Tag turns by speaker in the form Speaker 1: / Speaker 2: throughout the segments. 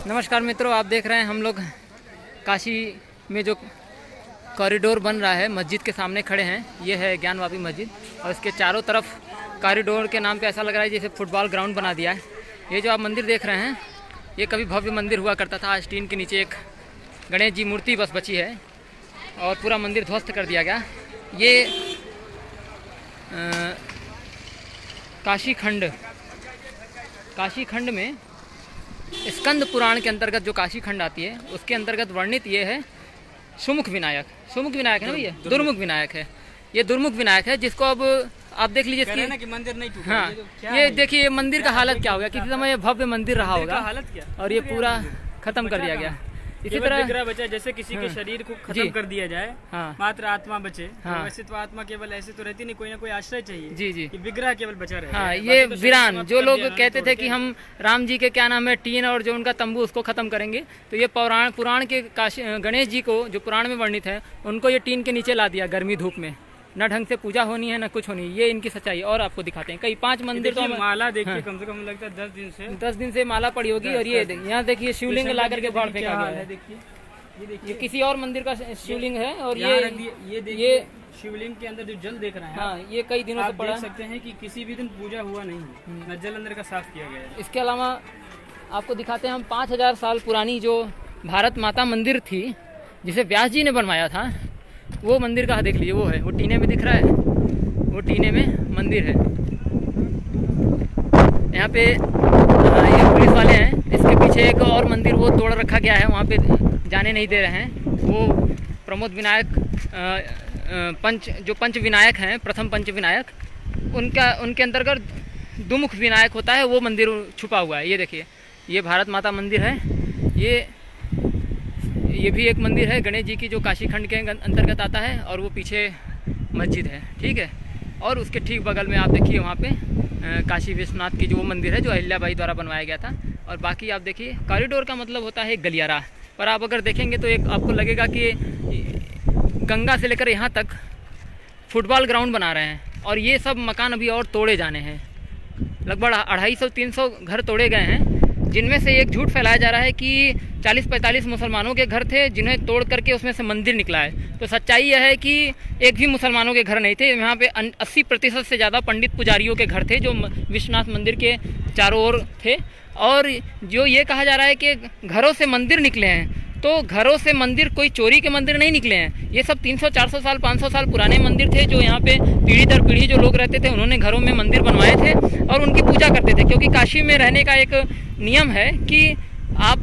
Speaker 1: नमस्कार मित्रों, आप देख रहे हैं हम लोग काशी में जो कॉरिडोर बन रहा है, मस्जिद के सामने खड़े हैं। ये है ज्ञानवापी मस्जिद और इसके चारों तरफ कॉरिडोर के नाम पे ऐसा लग रहा है जैसे फुटबॉल ग्राउंड बना दिया है। ये जो आप मंदिर देख रहे हैं, ये कभी भव्य मंदिर हुआ करता था। आज टीन के नीचे एक गणेश जी मूर्ति बस बची है और पूरा मंदिर ध्वस्त कर दिया गया। ये काशी खंड में स्कंद पुराण के अंतर्गत जो काशी खंड आती है, उसके अंतर्गत वर्णित ये है सुमुख विनायक है ना भैया, दुर्मुख विनायक है। ये दुर्मुख विनायक है जिसको अब आप देख लीजिए इसकी
Speaker 2: कि मंदिर नहीं टूटा।
Speaker 1: हाँ, ये देखिए ये मंदिर का हालत क्या हो गया। किसी समय ये भव्य मंदिर रहा होगा,
Speaker 2: हालत क्या
Speaker 1: और ये पूरा खत्म कर दिया गया। इसी तरह
Speaker 2: विग्रह बचा, जैसे किसी के शरीर को खत्म कर दिया जाए,
Speaker 1: हाँ,
Speaker 2: मात्र आत्मा बचे।
Speaker 1: हाँ,
Speaker 2: वैसे तो आत्मा केवल ऐसे तो रहती नहीं, कोई ना कोई आश्रय चाहिए।
Speaker 1: जी जी,
Speaker 2: कि विग्रह केवल बचा रहे।
Speaker 1: हाँ, ये
Speaker 2: तो
Speaker 1: वीरान जो लोग कहते थे कि हम राम जी के क्या नाम है टीन और जो उनका तंबू उसको खत्म करेंगे, तो ये पुराण के गणेश जी को जो पुराण में वर्णित है, उनको ये टीन के नीचे ला दिया गर्मी धूप में। न ढंग से पूजा होनी है न कुछ होनी, ये इनकी सच्चाई। और आपको दिखाते हैं कई 5 मंदिर तो
Speaker 2: माला देखिए,
Speaker 1: हाँ,
Speaker 2: कम से कम लगता है 10 दिन
Speaker 1: से माला पड़ी होगी। और ये यहाँ देखिए शिवलिंग ला करके बाढ़ फेंका गया है।
Speaker 2: देखिए,
Speaker 1: ये किसी और मंदिर का शिवलिंग है और
Speaker 2: ये देखिए शिवलिंग के अंदर जो जल देख रहे हैं,
Speaker 1: हाँ, ये कई दिनों से पड़ा।
Speaker 2: देख सकते हैं कि किसी भी दिन पूजा हुआ नहीं है, न जल अंदर का साफ किया गया है।
Speaker 1: इसके अलावा आपको दिखाते हैं हम 5000 साल पुरानी जो भारत माता मंदिर थी, जिसे व्यास जी ने बनवाया था, वो मंदिर का देख लीजिए। वो है, वो टीने में दिख रहा है, वो टीने में मंदिर है। यहाँ पे ये पुलिस वाले हैं, इसके पीछे एक और मंदिर वो तोड़ रखा गया है, वहाँ पे जाने नहीं दे रहे हैं। वो प्रमोद विनायक जो पंच विनायक हैं, प्रथम पंच विनायक, उनके अंतर्गत दुमुख विनायक होता है, वो मंदिर छुपा हुआ है। ये देखिए, ये भारत माता मंदिर है। ये भी एक मंदिर है गणेश जी की, जो काशी खंड के अंतर्गत आता है, और वो पीछे मस्जिद है, ठीक है। और उसके ठीक बगल में आप देखिए वहाँ पे काशी विश्वनाथ की जो मंदिर है, जो अहिल्याबाई द्वारा बनवाया गया था। और बाकी आप देखिए, कॉरिडोर का मतलब होता है गलियारा। पर आप अगर देखेंगे तो एक आपको लगेगा कि गंगा से लेकर यहाँ तक फुटबॉल ग्राउंड बना रहे हैं, और ये सब मकान अभी और तोड़े जाने हैं। लगभग 250-300 घर तोड़े गए हैं, जिनमें से एक झूठ फैलाया जा रहा है कि 40-45 मुसलमानों के घर थे, जिन्हें तोड़ करके उसमें से मंदिर निकला है। तो सच्चाई यह है कि एक भी मुसलमानों के घर नहीं थे। यहाँ पे 80% से ज़्यादा पंडित पुजारियों के घर थे, जो विश्वनाथ मंदिर के चारों ओर थे। और जो ये कहा जा रहा है कि घरों से मंदिर निकले हैं, तो घरों से मंदिर कोई चोरी के मंदिर नहीं निकले हैं। ये सब 300-400 साल 500 साल पुराने मंदिर थे, जो यहाँ पे पीढ़ी दर पीढ़ी जो लोग रहते थे, उन्होंने घरों में मंदिर बनवाए थे और उनकी पूजा करते थे। क्योंकि काशी में रहने का एक नियम है कि आप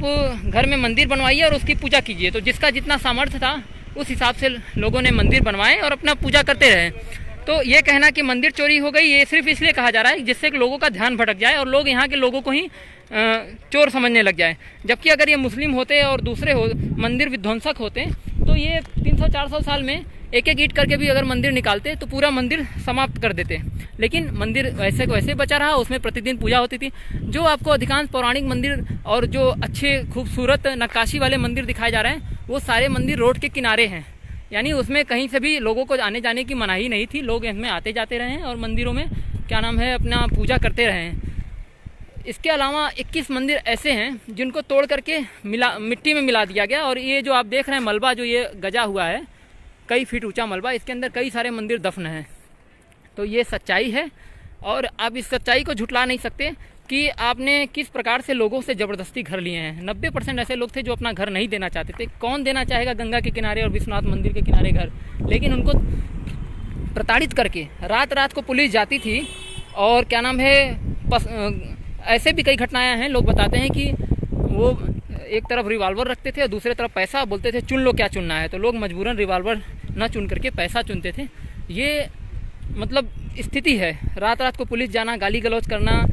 Speaker 1: घर में मंदिर बनवाइए और उसकी पूजा कीजिए। तो जिसका जितना सामर्थ्य था, उस हिसाब से लोगों ने मंदिर बनवाए और अपना पूजा करते रहे। तो ये कहना कि मंदिर चोरी हो गई, ये सिर्फ इसलिए कहा जा रहा है जिससे कि लोगों का ध्यान भटक जाए और लोग यहाँ के लोगों को ही चोर समझने लग जाए। जबकि अगर ये मुस्लिम होते और दूसरे मंदिर विध्वंसक होते, तो ये 300-400 साल में एक एक ईंट करके भी अगर मंदिर निकालते तो पूरा मंदिर समाप्त कर देते। लेकिन मंदिर वैसे को वैसे बचा रहा, उसमें प्रतिदिन पूजा होती थी। जो आपको अधिकांश पौराणिक मंदिर और जो अच्छे खूबसूरत नक्काशी वाले मंदिर दिखाए जा रहे हैं, वो सारे मंदिर रोड के किनारे हैं। यानी उसमें कहीं से भी लोगों को आने जाने की मनाही नहीं थी। लोग इसमें आते जाते रहे हैं और मंदिरों में क्या नाम है अपना पूजा करते रहे हैं। इसके अलावा 21 मंदिर ऐसे हैं जिनको तोड़ करके मिट्टी में मिला दिया गया। और ये जो आप देख रहे हैं मलबा, जो ये गजा हुआ है, कई फीट ऊंचा मलबा, इसके अंदर कई सारे मंदिर दफन हैं। तो ये सच्चाई है और आप इस सच्चाई को झुटला नहीं सकते कि आपने किस प्रकार से लोगों से ज़बरदस्ती घर लिए हैं। 90% ऐसे लोग थे जो अपना घर नहीं देना चाहते थे। कौन देना चाहेगा गंगा के किनारे और विश्वनाथ मंदिर के किनारे घर? लेकिन उनको प्रताड़ित करके रात रात को पुलिस जाती थी। और क्या नाम है, ऐसे भी कई घटनाएं हैं। लोग बताते हैं कि वो एक तरफ रिवॉल्वर रखते थे और दूसरे तरफ पैसा, बोलते थे चुन लो क्या चुनना है। तो लोग मजबूरन रिवॉल्वर न चुन करके पैसा चुनते थे। ये मतलब स्थिति है। रात रात को पुलिस जाना, गाली गलौज करना,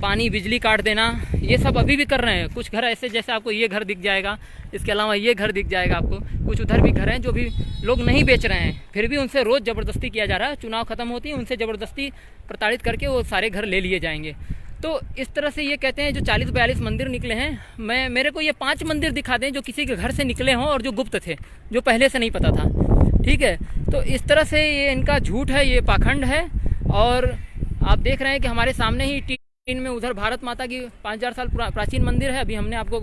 Speaker 1: पानी बिजली काट देना, ये सब अभी भी कर रहे हैं। कुछ घर ऐसे, जैसे आपको ये घर दिख जाएगा, इसके अलावा ये घर दिख जाएगा आपको, कुछ उधर भी घर हैं जो भी लोग नहीं बेच रहे हैं, फिर भी उनसे रोज़ ज़बरदस्ती किया जा रहा है। चुनाव खत्म होती है, उनसे ज़बरदस्ती प्रताड़ित करके वो सारे घर ले लिए जाएंगे। तो इस तरह से ये कहते हैं जो 40-42 मंदिर निकले हैं, मेरे को ये 5 मंदिर दिखा दें जो किसी के घर से निकले हों और जो गुप्त थे, जो पहले से नहीं पता था, ठीक है। तो इस तरह से ये इनका झूठ है, ये पाखंड है। और आप देख रहे हैं कि हमारे सामने ही इनमें उधर भारत माता की 5000 साल प्राचीन मंदिर है। अभी हमने आपको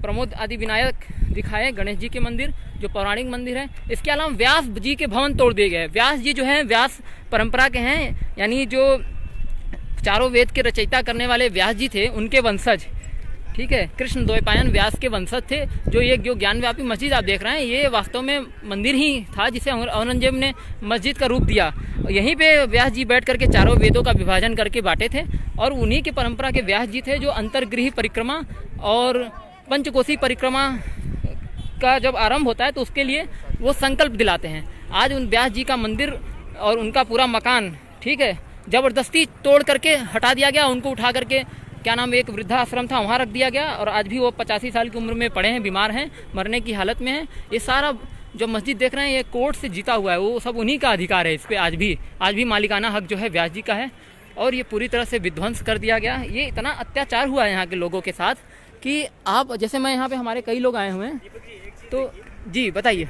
Speaker 1: प्रमोद आदि विनायक दिखाए, गणेश जी के मंदिर जो पौराणिक मंदिर है। इसके अलावा व्यास जी के भवन तोड़ दिए गए। व्यास जी जो हैं व्यास परंपरा के हैं, यानी जो चारों वेद के रचयिता करने वाले व्यास जी थे उनके वंशज, ठीक है, कृष्ण द्वैपायन व्यास के वंशज थे। जो ये जो ज्ञानव्यापी मस्जिद आप देख रहे हैं ये वास्तव में मंदिर ही था जिसे औरंगजेब ने मस्जिद का रूप दिया। यहीं पे व्यास जी बैठ करके चारों वेदों का विभाजन करके बांटे थे और उन्हीं की परंपरा के व्यास जी थे जो अंतर्गृह परिक्रमा और पंचकोशी परिक्रमा का जब आरंभ होता है तो उसके लिए वो संकल्प दिलाते हैं। आज उन व्यास जी का मंदिर और उनका पूरा मकान, ठीक है, जबरदस्ती तोड़ करके हटा दिया गया। उनको उठा करके क्या नाम एक वृद्धाश्रम था वहाँ रख दिया गया और आज भी वो 85 साल की उम्र में पड़े हैं, बीमार हैं, मरने की हालत में हैं। ये सारा जो मस्जिद देख रहे हैं ये कोर्ट से जीता हुआ है, वो सब उन्हीं का अधिकार है। इस पर आज भी मालिकाना हक जो है व्यास जी का है और ये पूरी तरह से विध्वंस कर दिया गया। ये इतना अत्याचार हुआ है यहाँ के लोगों के साथ कि आप जैसे मैं यहाँ पे हमारे कई लोग आए हुए हैं तो जी बताइए।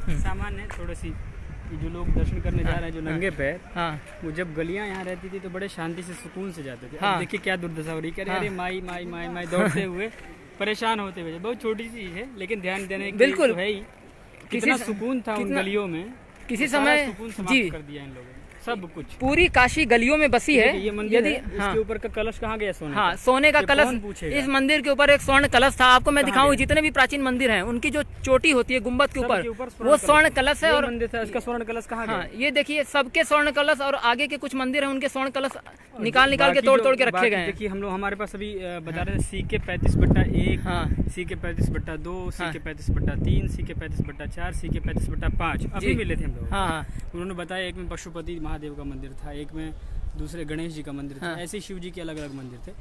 Speaker 2: सामान्य थोड़ी सी जो लोग दर्शन करने जा रहे हैं जो नंगे पैर,
Speaker 1: हाँ,
Speaker 2: वो जब गलियां यहाँ रहती थी तो बड़े शांति से सुकून से जाते थे।
Speaker 1: हाँ,
Speaker 2: अब देखिए क्या दुर्दशा हो रही है। अरे माई माई माई माई दौड़ते हुए परेशान होते हुए। बहुत छोटी सी चीज है लेकिन ध्यान देने की
Speaker 1: बिल्कुल
Speaker 2: तो है ही। कितना सुकून था उन गलियों में,
Speaker 1: किसी समय
Speaker 2: सुकून समाप्त कर दिया इन लोगों ने। सब कुछ
Speaker 1: पूरी काशी गलियों में बसी है।
Speaker 2: ये मंदिर है, इसके ऊपर का कलश कहाँ गया सोने?
Speaker 1: हाँ, सोने का कलश। इस मंदिर के ऊपर एक स्वर्ण कलश था। आपको मैं दिखाऊं, जितने भी प्राचीन मंदिर हैं उनकी जो चोटी होती है गुम्बद के ऊपर वो स्वर्ण कलश है। और
Speaker 2: मंदिर था इसका स्वर्ण कलश कहाँ गया?
Speaker 1: हाँ, ये देखिए सबके स्वर्ण कलश और आगे के कुछ मंदिर हैं उनके स्वर्ण कलश निकाल के तोड़ के रखे गए हैं।
Speaker 2: देखिए हम लोग हमारे पास अभी बता रहे थे CK 35/1,
Speaker 1: हाँ,
Speaker 2: CK 35/2, CK 35/3, CK 35/4, CK 35/5 अभी मिले थे हम लोग।
Speaker 1: हाँ,
Speaker 2: उन्होंने बताया एक में पशुपति महादेव का मंदिर था, एक में दूसरे गणेश जी का मंदिर था। ऐसे शिव जी के अलग अलग मंदिर थे।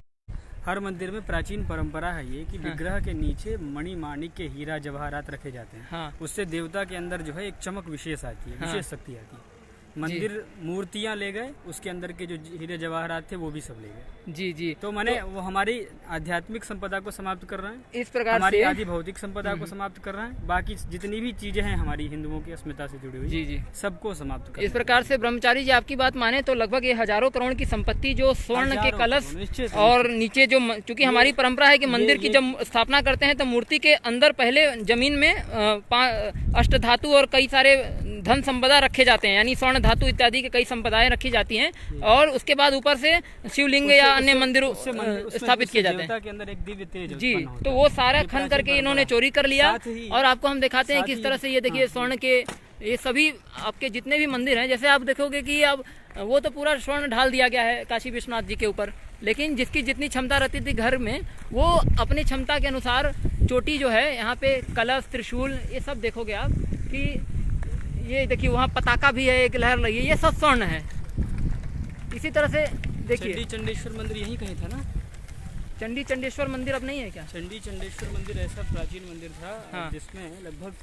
Speaker 2: हर मंदिर में प्राचीन परंपरा है ये कि विग्रह के नीचे मणि माणिक के हीरा जवाहरात रखे जाते हैं।
Speaker 1: हाँ,
Speaker 2: उससे देवता के अंदर जो है एक चमक विशेष आती है, विशेष शक्ति आती है। मंदिर मूर्तियां ले गए, उसके अंदर के जो हीरे जवाहरात थे वो भी सब ले गए।
Speaker 1: जी जी।
Speaker 2: तो माने वो हमारी आध्यात्मिक संपदा को समाप्त कर रहे हैं,
Speaker 1: इस प्रकार
Speaker 2: हमारी
Speaker 1: से
Speaker 2: आदि भौतिक संपदा को समाप्त कर रहे हैं। बाकी जितनी भी चीजें हैं हमारी हिंदुओं की अस्मिता से जुड़ी हुई,
Speaker 1: जी जी,
Speaker 2: सबको समाप्त कर।
Speaker 1: इस प्रकार से ब्रह्मचारी जी आपकी बात माने तो लगभग ये हजारों करोड़ की संपत्ति जो स्वर्ण के कलश और नीचे जो, चूंकि हमारी परंपरा है कि मंदिर की जब स्थापना करते हैं तो मूर्ति के अंदर पहले जमीन में अष्ट धातु और कई सारे धन संपदा रखे जाते हैं, यानी स्वर्ण धातु इत्यादि के कई संपदाएं रखी जाती हैं और उसके बाद ऊपर से शिवलिंग या अन्य मंदिरों स्थापित किए जाते हैं
Speaker 2: के अंदर एक दिव्य तेज
Speaker 1: जी। तो वो सारा खन करके इन्होंने चोरी कर लिया और आपको हम दिखाते हैं किस तरह से ये देखिए स्वर्ण के ये सभी आपके जितने भी मंदिर हैं, जैसे आप देखोगे कि अब वो तो पूरा स्वर्ण ढाल दिया गया है काशी विश्वनाथ जी के ऊपर, लेकिन जिसकी जितनी क्षमता रहती थी घर में वो अपनी क्षमता के अनुसार चोटी जो है यहाँ पे कलश त्रिशूल ये सब देखोगे आप कि ये देखिए वहाँ पताका भी है, एक लहर लगी है, ये सब स्वर्ण है। इसी तरह से देखिए
Speaker 2: चंडीचंडेश्वर मंदिर यही कहीं था ना?
Speaker 1: चंडीचंडेश्वर मंदिर अब नहीं है क्या?
Speaker 2: चंडीचंडेश्वर मंदिर ऐसा प्राचीन मंदिर था, हाँ, जिसमें लगभग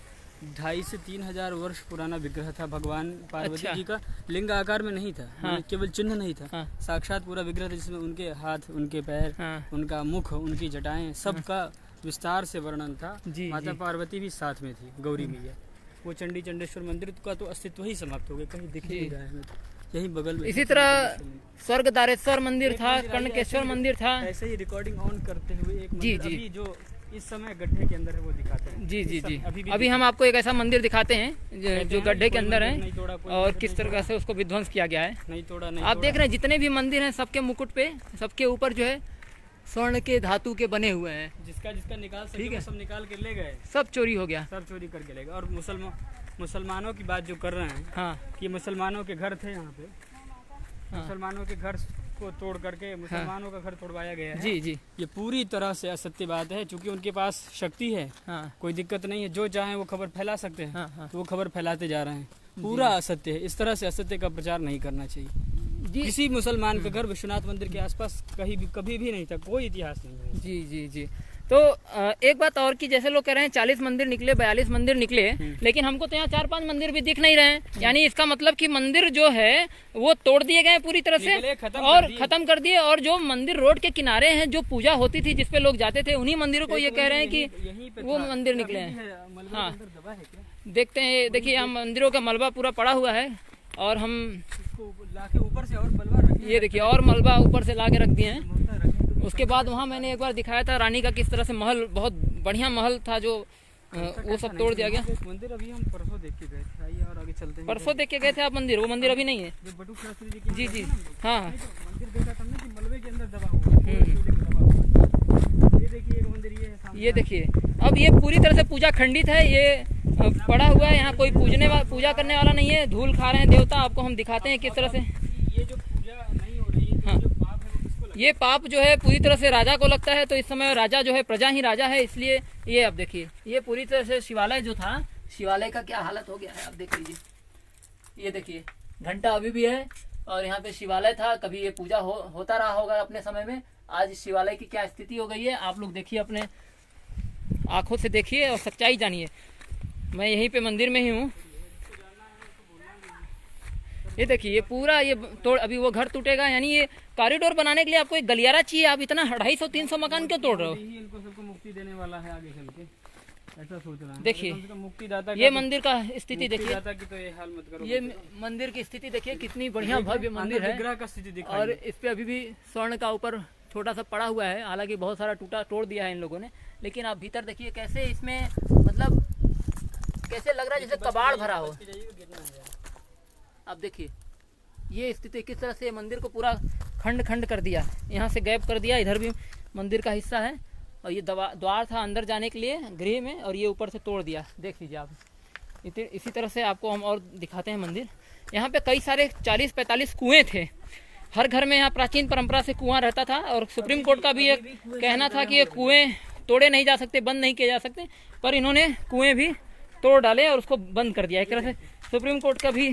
Speaker 2: 2,500 से 3,000 वर्ष पुराना विग्रह था। भगवान पार्वती जी का लिंग आकार में नहीं था, हाँ, केवल चिन्ह नहीं था, हाँ, साक्षात पूरा विग्रह था जिसमें उनके हाथ, उनके पैर, हाँ, उनका मुख, उनकी जटाएं, सबका विस्तार से वर्णन था। माता पार्वती भी साथ में थी, गौरी मैया। वो चंडीचंडेश्वर मंदिर का तो अस्तित्व ही समाप्त हो गया, कहीं दिख नहीं रहा है, यही बगल में।
Speaker 1: इसी तरह स्वर्ग दारेश्वर मंदिर था, कर्णकेश्वर मंदिर था।
Speaker 2: ऐसे ही रिकॉर्डिंग ऑन करते हुए एक
Speaker 1: जी
Speaker 2: जी अभी जो इस समय गड्ढे के अंदर है वो दिखाते हैं।
Speaker 1: जी जी जी, अभी हम आपको एक ऐसा मंदिर दिखाते हैं जो गड्ढे के अंदर है और किस तरह से उसको विध्वंस किया गया है।
Speaker 2: नहीं तोड़ा, नहीं
Speaker 1: आप देख रहे हैं जितने भी मंदिर हैं सबके मुकुट पे, सबके ऊपर जो है स्वर्ण के धातु के बने हुए हैं।
Speaker 2: जिसका निकाल सके सब निकाल के ले गए,
Speaker 1: सब चोरी हो गया,
Speaker 2: सब चोरी करके ले गए। और मुसलमानों की बात जो कर रहे हैं, हाँ, कि मुसलमानों के घर थे यहाँ पे, हाँ, मुसलमानों के घर को तोड़ करके मुसलमानों का घर तोड़वाया गया है। जी जी, ये पूरी तरह से असत्य बात है, क्योंकि उनके पास शक्ति है, हाँ, कोई दिक्कत नहीं है, जो चाहे वो खबर फैला सकते हैं, हाँ, हाँ, तो वो खबर फैलाते जा रहे हैं। पूरा असत्य है, इस तरह से असत्य का प्रचार नहीं करना चाहिए। किसी मुसलमान का घर विश्वनाथ मंदिर के आसपास कभी भी नहीं था, कोई इतिहास नहीं है। जी जी जी। तो एक बात और कि जैसे लोग कह रहे हैं 40 मंदिर निकले, 42 मंदिर निकले, लेकिन हमको तो यहाँ 4-5 मंदिर भी दिख नहीं रहे हैं। यानी इसका मतलब कि मंदिर जो है वो तोड़ दिए गए पूरी तरह से और खत्म कर दिए। और जो मंदिर रोड के किनारे हैं, जो पूजा होती थी, जिसपे लोग जाते थे, उन्हीं मंदिरों को ये कह रहे हैं कि वो मंदिर निकले हैं। हाँ, देखते हैं, देखिए यहाँ मंदिरों का मलबा पूरा पड़ा हुआ है और हम इसको लाके ऊपर से और मलबा रख,
Speaker 1: ये देखिए और मलबा ऊपर से ला के रख दिए हैं। उसके बाद वहाँ मैंने एक बार दिखाया था रानी का किस तरह से महल, बहुत बढ़िया महल था जो वो सब तोड़ दिया गया।
Speaker 2: मंदिर अभी हम परसों देख के गए थे, आइए और आगे चलते हैं।
Speaker 1: परसों देख के गए थे आप मंदिर? वो मंदिर अभी नहीं है।
Speaker 2: जो बटुक शास्त्री जी की
Speaker 1: जी जी हाँ
Speaker 2: मंदिर देखा था कि मलबे के अंदर दबा हुआ है। ये देखिए एक मंदिर ये है सामने।
Speaker 1: ये देखिए अब ये पूरी तरह से पूजा खंडित है, ये पड़ा हुआ है, यहाँ कोई पूजा करने वाला नहीं है, धूल खा रहे हैं देवता। आपको हम दिखाते हैं किस तरह से
Speaker 2: ये जो पूजा नहीं हो रही है,
Speaker 1: हाँ।
Speaker 2: जो पाप है वो किसको लगता है?
Speaker 1: ये पाप जो है पूरी तरह से राजा को लगता है। तो इस समय राजा जो है प्रजा ही राजा है, इसलिए ये अब देखिए ये पूरी तरह से शिवालय जो था, शिवालय का क्या हालत हो गया है आप देख लीजिए। ये देखिए घंटा अभी भी है और यहाँ पे शिवालय था, कभी ये पूजा होता रहा होगा अपने समय में। आज इस शिवालय की क्या स्थिति हो गई है आप लोग देखिए, अपने आंखों से देखिए और सच्चाई जानिए। मैं यहीं पे मंदिर में ही हूँ। ये देखिए ये पूरा ये तोड़, अभी वो घर टूटेगा, यानी ये कॉरिडोर बनाने के लिए आपको एक गलियारा चाहिए। आप इतना 250-300 मकान क्यों तोड़ रहे हो?
Speaker 2: इनको सबको मुक्ति देने वाला है आगे चल के, ऐसा सोच रहा है।
Speaker 1: देखिए
Speaker 2: मुक्तिदाता
Speaker 1: ये मंदिर का स्थिति देखिए,
Speaker 2: की तो ये हाल मत करो।
Speaker 1: ये मंदिर की स्थिति देखिए कितनी बढ़िया भव्य मंदिर है।
Speaker 2: विग्रह का स्थिति दिखाइए।
Speaker 1: और इस पे अभी भी स्वर्ण का ऊपर छोटा सा पड़ा हुआ है, हालांकि बहुत सारा तोड़ दिया है इन लोगों ने। लेकिन आप भीतर देखिए कैसे इसमें मतलब कैसे लग रहा है जैसे कबाड़ भरा हो। आप देखिए ये स्थिति किस तरह से मंदिर को पूरा खंड खंड कर दिया, यहाँ से गैप कर दिया। इधर भी मंदिर का हिस्सा है और ये द्वार था अंदर जाने के लिए गृह में, और ये ऊपर से तोड़ दिया। देख लीजिए आप। इसी तरह से आपको हम और दिखाते हैं मंदिर। यहाँ पे कई सारे 40-45 कुएं थे। हर घर में यहाँ प्राचीन परंपरा से कुआं रहता था, और सुप्रीम कोर्ट का भी एक कहना था कि ये कुएं तोड़े नहीं जा सकते, बंद नहीं किए जा सकते, पर इन्होंने कुएं भी तोड़ डाले और उसको बंद कर दिया। एक तरह से सुप्रीम कोर्ट का भी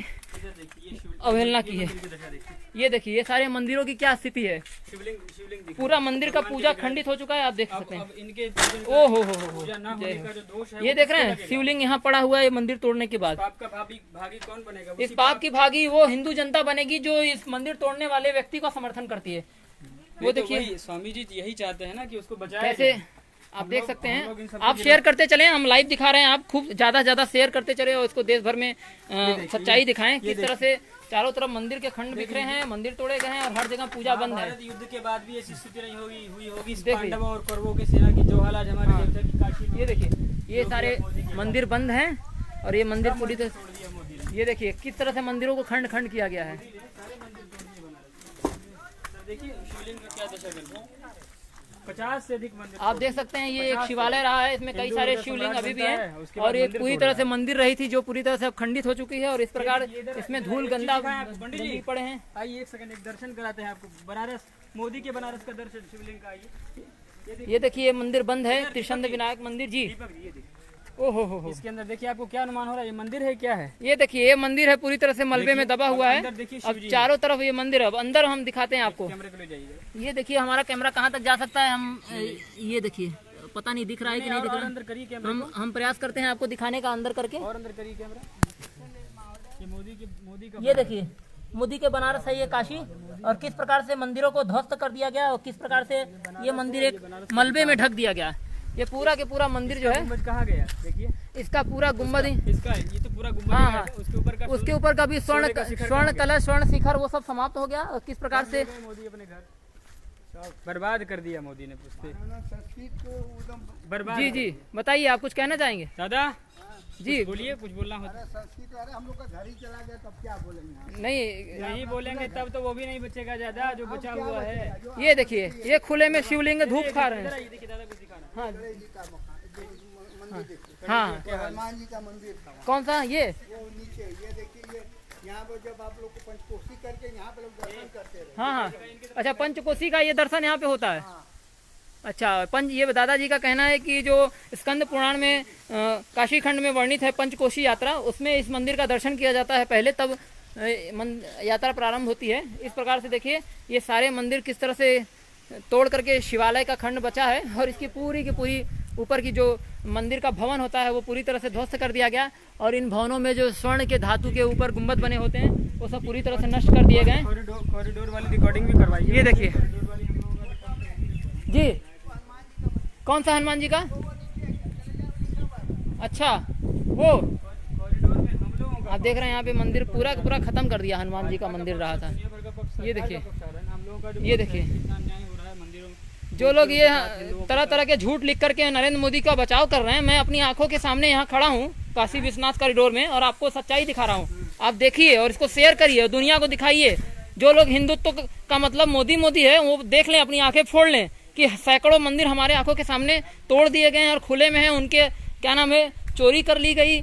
Speaker 1: अवहेलना की है। ये देखिए ये सारे मंदिरों की क्या स्थिति है।
Speaker 2: शिवलिंग
Speaker 1: पूरा मंदिर का पूजा खंडित हो चुका है, आप देख सकते हैं।
Speaker 2: इनके
Speaker 1: ओ हो ये देख रहे हैं शिवलिंग यहाँ पड़ा हुआ है ये मंदिर तोड़ने के बाद।
Speaker 2: पाप का भागी कौन बनेगा?
Speaker 1: इस पाप की भागी वो हिंदू जनता बनेगी जो इस मंदिर तोड़ने वाले व्यक्ति का समर्थन करती है। वो देखिए
Speaker 2: स्वामी जी यही चाहते हैं ना कि उसको बचाया
Speaker 1: कैसे आप देख सकते हैं। आप शेयर करते चले, हम लाइव दिखा रहे हैं, आप खूब ज्यादा शेयर करते चले और इसको देश भर में सच्चाई दिखाएं किस तरह से चारों तरफ मंदिर के खंड बिखरे हैं, मंदिर तोड़े गए हैं और हर जगह पूजा बंद है।
Speaker 2: युद्ध के बाद भी ऐसी स्थिति नहीं हुई होगी पांडवों और कौरवों की सेना की, जो हाल आज हमारे देवता की काशी में।
Speaker 1: ये देखिए ये सारे मंदिर बंद हैं और ये मंदिर पूरी तरह, ये देखिए किस तरह से मंदिरों को खंड खंड किया गया है।
Speaker 2: देखिए शिवलिंग का क्या दशा करता है। 50 से अधिक मंदिर
Speaker 1: आप देख सकते हैं। ये एक शिवालय रहा है, इसमें कई सारे शिवलिंग अभी भी हैं और ये पूरी तरह से मंदिर रही थी जो पूरी तरह से खंडित हो चुकी है और इस प्रकार इसमें धूल गंदा पड़े हैं।
Speaker 2: आइए एक सेकंड, एक दर्शन कराते हैं आपको। बनारस, मोदी के बनारस का दर्शन शिवलिंग का। आइए
Speaker 1: ये देखिए ये मंदिर बंद है, त्रिशंद विनायक मंदिर जी। ओहो हो
Speaker 2: इसके अंदर देखिए आपको क्या अनुमान हो रहा है, ये मंदिर है क्या है?
Speaker 1: ये देखिए ये मंदिर है, पूरी तरह से मलबे में दबा हुआ है। अब चारों तरफ ये मंदिर है। अब अंदर हम दिखाते हैं आपको। ये देखिए हमारा कैमरा कहाँ तक जा सकता है। हम ये देखिए पता नहीं दिख रहा है कि नहीं दिख रहा है।
Speaker 2: अंदर करिए कैमरा।
Speaker 1: हम प्रयास करते हैं आपको दिखाने का अंदर करके।
Speaker 2: और अंदर करिए कैमरा। ये मोदी का
Speaker 1: ये देखिए मोदी के बनारस है ये काशी, और किस प्रकार से मंदिरों को ध्वस्त कर दिया गया और किस प्रकार से ये मंदिर एक मलबे में ढक दिया गया। ये पूरा के पूरा मंदिर जो है
Speaker 2: कहाँ गया देखिए,
Speaker 1: इसका पूरा गुम्बद
Speaker 2: इसका ये तो पूरा गुम्बद।
Speaker 1: हाँ हाँ
Speaker 2: उसके ऊपर का
Speaker 1: भी स्वर्ण कलश, स्वर्ण शिखर वो सब समाप्त हो गया। और किस प्रकार से
Speaker 2: मोदी अपने घर बर्बाद कर दिया मोदी ने। बर्बाद।
Speaker 1: जी जी बताइए, आप कुछ कहना चाहेंगे
Speaker 2: दादा
Speaker 1: जी?
Speaker 2: बोलिए, कुछ बोलना हो।
Speaker 3: संस्कृत हम लोग का घर ही चला गया तब क्या बोलेंगे?
Speaker 1: नहीं
Speaker 2: बोलेंगे तब तो वो भी नहीं बचेगा ज्यादा जो बचा हुआ है।
Speaker 1: ये देखिए ये खुले में शिवलिंग धूप खा रहे हैं। हाँ हाँ
Speaker 3: हनुमान जी का मंदिर था।
Speaker 1: कौन सा? ये
Speaker 3: वो नीचे ये देखिए, ये यहाँ पर जब आप लोग को पंचकोशी करके यहाँ पे लोग दर्शन करते रहे।
Speaker 1: हाँ हाँ अच्छा, पंचकोशी का ये दर्शन यहाँ पे होता है। अच्छा ये दादाजी का कहना है कि जो स्कंद पुराण में काशी खंड में वर्णित है पंचकोशी यात्रा, उसमें इस मंदिर का दर्शन किया जाता है पहले, तब यात्रा प्रारंभ होती है। इस प्रकार से देखिए ये सारे मंदिर किस तरह से तोड़ करके शिवालय का खंड बचा है और इसकी पूरी की पूरी ऊपर की जो मंदिर का भवन होता है वो पूरी तरह से ध्वस्त कर दिया गया। और इन भवनों में जो स्वर्ण के धातु के ऊपर गुंबद बने होते हैं वो सब पूरी तरह से नष्ट कर दिए गए।
Speaker 2: कॉरिडोर वाली रिकॉर्डिंग भी करवाई।
Speaker 1: ये देखिए जी, कौन सा हनुमान जी का? अच्छा वो
Speaker 2: कॉरिडोर में हम लोगों
Speaker 1: आप देख रहे हैं यहाँ पे मंदिर पूरा का पूरा खत्म कर दिया, हनुमान जी का मंदिर रहा था। ये देखिए, ये देखिए जो लोग ये तरह तरह के झूठ लिख करके नरेंद्र मोदी का बचाव कर रहे हैं, मैं अपनी आंखों के सामने यहाँ खड़ा हूँ काशी विश्वनाथ कॉरिडोर में और आपको सच्चाई दिखा रहा हूँ। आप देखिए और इसको शेयर करिए, दुनिया को दिखाइए। जो लोग हिंदुत्व का मतलब मोदी मोदी है वो देख लें, अपनी आंखें फोड़ लें कि सैकड़ों मंदिर हमारे आंखों के सामने तोड़ दिए गए हैं और खुले में हैं, उनके क्या नाम है चोरी कर ली गई,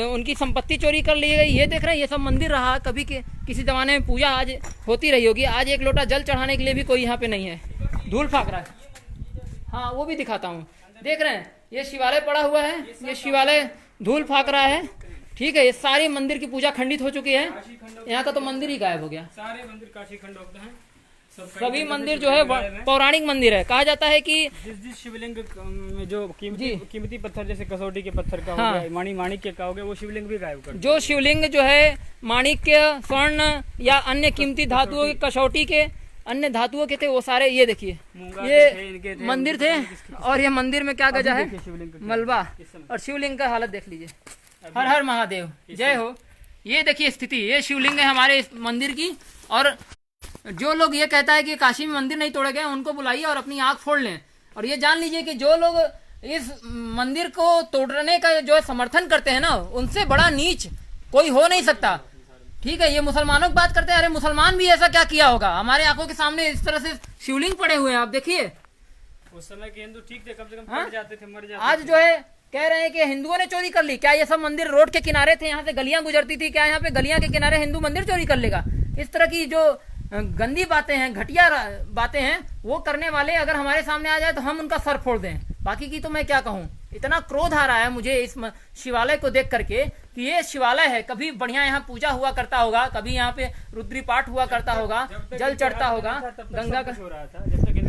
Speaker 1: उनकी संपत्ति चोरी कर ली गई। ये देख रहे हैं, ये सब मंदिर रहा कभी के किसी जमाने में पूजा आज होती रही होगी, आज एक लोटा जल चढ़ाने के लिए भी कोई यहाँ पे नहीं है, धूल फाक रहा है। हाँ वो भी दिखाता हूँ, देख रहे हैं ये शिवालय पड़ा हुआ है, ये शिवालय धूल फाक रहा है, ठीक है। ये सारी मंदिर की पूजा खंडित हो चुकी है, यहाँ का तो मंदिर ही गायब हो गया।
Speaker 2: सारे मंदिर काशी खंड होते हैं,
Speaker 1: सभी मंदिर जो है पौराणिक मंदिर है। कहा जाता है कि
Speaker 2: जिस शिवलिंग में जो कीमती पत्थर जैसे कसौटी के पत्थर का हो गया, माणिक्य का हो गया, वो शिवलिंग भी गायब कर
Speaker 1: जो शिवलिंग जो है माणिक्य, स्वर्ण या अन्य कीमती धातुओं के, कसौटी के अन्य धातुओं के थे, वो सारे ये देखिए ये मंदिर थे। और ये मंदिर में क्या गजा है, मलबा, और शिवलिंग का हालत देख लीजिए। हर हर महादेव, जय हो। ये देखिए स्थिति, ये शिवलिंग है हमारे इस मंदिर की। और जो लोग ये कहता है कि काशी में मंदिर नहीं तोड़े गए, उनको बुलाइए और अपनी आंख फोड़ लें। और ये जान लीजिए कि जो लोग इस मंदिर को तोड़ने का जो समर्थन करते हैं ना, उनसे बड़ा नीच कोई हो नहीं सकता, ठीक है। ये मुसलमानों की बात करते हैं, अरे मुसलमान भी ऐसा क्या किया होगा, हमारे आंखों के सामने इस तरह से शिवलिंग पड़े हुए हैं, आप देखिए।
Speaker 2: उस समय के हिंदू ठीक थे, कम से कम मर जाते थे, मर जाते
Speaker 1: आज जो है कह रहे हैं कि हिंदुओं ने चोरी कर ली। क्या ये सब मंदिर रोड के किनारे थे, यहाँ से गलियां गुजरती थी, क्या यहाँ पे गलियां के किनारे हिंदू मंदिर चोरी कर लेगा? इस तरह की जो गंदी बातें हैं, घटिया बातें हैं, वो करने वाले अगर हमारे सामने आ जाए तो हम उनका सर फोड़ दें। बाकी की तो मैं क्या कहूँ, इतना क्रोध आ रहा है मुझे इस शिवालय को देख करके कि ये शिवालय है, कभी बढ़िया यहाँ पूजा हुआ करता होगा, कभी यहाँ पे रुद्री पाठ हुआ करता होगा, जल चढ़ता होगा, गंगा का,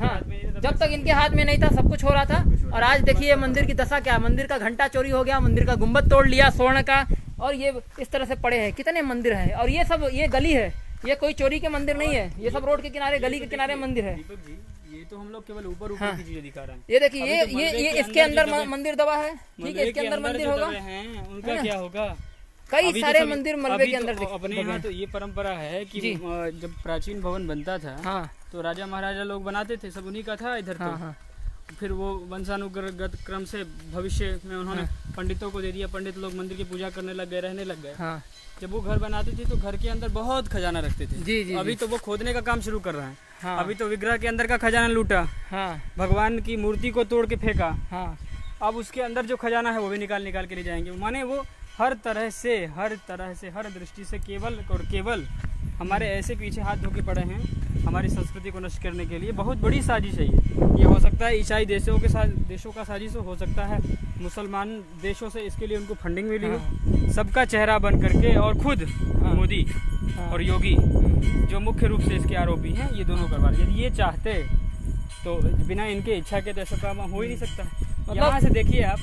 Speaker 1: हाँ जब तक इनके हाथ में नहीं था सब कुछ हो रहा था। और आज देखिए मंदिर की दशा क्या, मंदिर का घंटा चोरी हो गया, मंदिर का गुम्बद तोड़ लिया स्वर्ण का, और ये इस तरह से पड़े हैं। कितने मंदिर हैं, और ये सब ये गली है, ये कोई चोरी के मंदिर नहीं है, ये सब रोड के किनारे गली के किनारे मंदिर है।
Speaker 2: ये तो हम लोग केवल ऊपर की चीजें दिखा रहे हैं।
Speaker 1: ये देखिए ये इसके अंदर मंदिर दबा है, ठीक है, इसके अंदर मंदिर होगा,
Speaker 2: उनका क्या होगा?
Speaker 1: कई सारे मंदिर मलबे के अंदर
Speaker 2: अपने यहाँ तो ये परंपरा है कि जब प्राचीन भवन बनता था तो राजा महाराजा लोग बनाते थे, सब उन्हीं का था इधर। तो फिर वो वंशानुगत क्रम से भविष्य में उन्होंने पंडितों को दे दिया, पंडित लोग मंदिर की पूजा करने लग गए, रहने लग गए। जब वो घर बनाते थे तो घर के अंदर बहुत खजाना रखते थे। जी, अभी तो वो खोदने का काम शुरू कर रहे हैं। अभी तो विग्रह के अंदर का खजाना लूटा, भगवान की मूर्ति को तोड़ के फेंका। अब उसके अंदर जो खजाना है वो भी निकाल के ले जाएंगे। माने वो हर तरह से हर दृष्टि से केवल और केवल हमारे ऐसे पीछे हाथ धो के पड़े हैं हमारी संस्कृति को नष्ट करने के लिए। बहुत बड़ी साजिश है ये हो सकता है ईसाई देशों का साजिश हो सकता है, मुसलमान देशों से इसके लिए उनको फंडिंग मिली हो, सबका चेहरा बन करके, और खुद मोदी और योगी जो मुख्य रूप से इसके आरोपी हैं, ये दोनों करवा रहे। यदि ये चाहते तो बिना इनके इच्छा के तो ऐसा काम हो ही नहीं सकता। मतलब यहाँ से देखिए आप,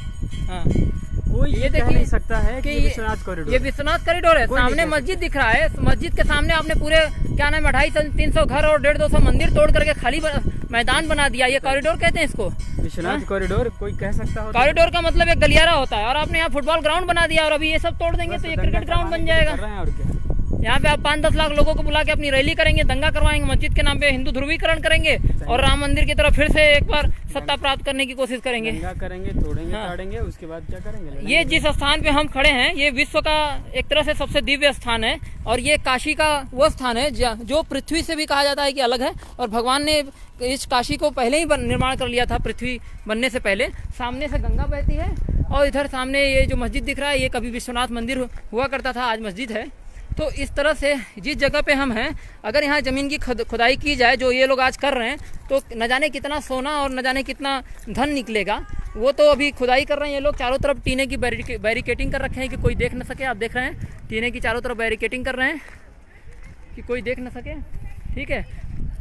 Speaker 2: कोई ये देख नहीं सकता है कि ये विश्वनाथ कॉरिडोर है, सामने मस्जिद दिख रहा है, मस्जिद के सामने आपने पूरे क्या नाम है 250-300 घर और 150-200 मंदिर तोड़ करके खाली मैदान बना दिया। ये कॉरिडोर कहते हैं इसको, विश्वनाथ कॉरिडोर कोई कह सकता हो?
Speaker 1: कॉरिडोर का मतलब एक गलियारा होता है, और आपने यहाँ फुटबॉल ग्राउंड बना दिया, और अभी ये सब तोड़ देंगे तो ये क्रिकेट ग्राउंड बन जाएगा।
Speaker 2: और क्या,
Speaker 1: यहाँ पे आप 5-10 लाख लोगों को बुला के अपनी रैली करेंगे, दंगा करवाएंगे, मस्जिद के नाम पे हिंदू ध्रुवीकरण करेंगे, और राम मंदिर की तरफ फिर से एक बार सत्ता प्राप्त करने की कोशिश करेंगे।
Speaker 2: दंगा करेंगे, तोड़ेंगे, काटेंगे, उसके बाद क्या करेंगे?
Speaker 1: ये जिस स्थान पे हम खड़े हैं ये विश्व का एक तरह से सबसे दिव्य स्थान है, और ये काशी का वो स्थान है जो पृथ्वी से भी कहा जाता है कि अलग है। और भगवान ने इस काशी को पहले ही निर्माण कर लिया था, पृथ्वी बनने से पहले। सामने से गंगा बहती है, और इधर सामने ये जो मस्जिद दिख रहा है ये कभी विश्वनाथ मंदिर हुआ करता था, आज मस्जिद है। तो इस तरह से जिस जगह पे हम हैं, अगर यहाँ ज़मीन की खुदाई की जाए जो ये लोग आज कर रहे हैं, तो न जाने कितना सोना और न जाने कितना धन निकलेगा। वो तो अभी खुदाई कर रहे हैं ये लोग, चारों तरफ टीने की बैरिकेटिंग कर रखे हैं कि कोई देख न सके। आप देख रहे हैं टीने की चारों तरफ बैरिकेटिंग कर रहे हैं कि कोई देख न सके, ठीक है।